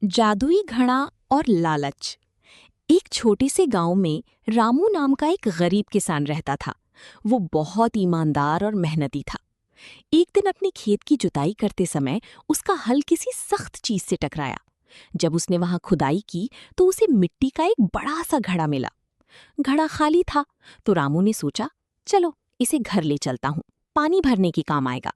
जादुई घड़ा और लालच। एक छोटे से गांव में रामू नाम का एक गरीब किसान रहता था। वो बहुत ईमानदार और मेहनती था। एक दिन अपने खेत की जुताई करते समय उसका हल किसी सख्त चीज से टकराया। जब उसने वहां खुदाई की तो उसे मिट्टी का एक बड़ा सा घड़ा मिला। घड़ा खाली था, तो रामू ने सोचा, चलो इसे घर ले चलता हूँ, पानी भरने के काम आएगा।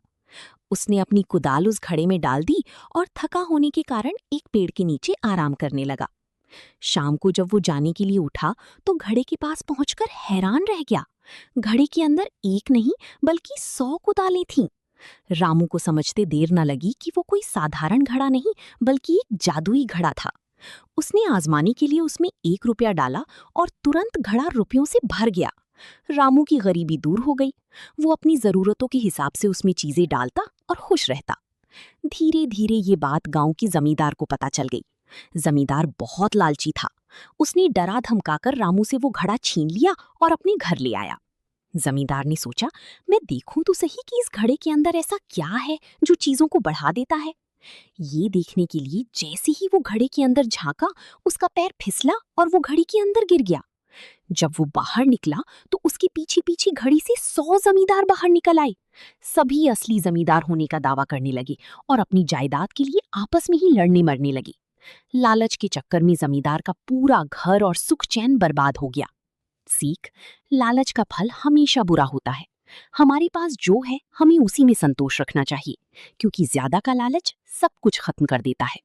उसने अपनी कुदाल उस घड़े में डाल दी और थका होने के कारण एक पेड़ के नीचे आराम करने लगा। शाम को जब वो जाने के लिए उठा तो घड़े के पास पहुंचकर हैरान रह गया। घड़े के अंदर एक नहीं बल्कि 100 कुदालें थीं। रामू को समझते देर न लगी कि वो कोई साधारण घड़ा नहीं बल्कि एक जादुई घड़ा था। उसने आजमाने के लिए उसमें 1 रुपया डाला और तुरंत घड़ा रुपयों से भर गया। रामू की गरीबी दूर हो गई। वो अपनी जरूरतों के हिसाब से उसमें चीजें डालता और खुश रहता। धीरे धीरे ये बात गांव की जमींदार को पता चल गई। जमींदार बहुत लालची था। उसने डरा धमकाकर रामू से वो घड़ा छीन लिया और अपने घर ले आया। जमींदार ने सोचा, मैं देखूं तो सही कि इस घड़े के अंदर ऐसा क्या है जो चीजों को बढ़ा देता है। ये देखने के लिए जैसे ही वो घड़े के अंदर झांका, उसका पैर फिसला और वो घड़ी के अंदर गिर गया। जब वो बाहर निकला तो उसके पीछे पीछे घड़ी से 100 जमींदार बाहर निकल आए। सभी असली जमींदार होने का दावा करने लगे और अपनी जायदाद के लिए आपस में ही लड़ने मरने लगे। लालच के चक्कर में जमींदार का पूरा घर और सुख चैन बर्बाद हो गया। सीख, लालच का फल हमेशा बुरा होता है। हमारे पास जो है हमें उसी में संतोष रखना चाहिए, क्योंकि ज्यादा का लालच सब कुछ खत्म कर देता है।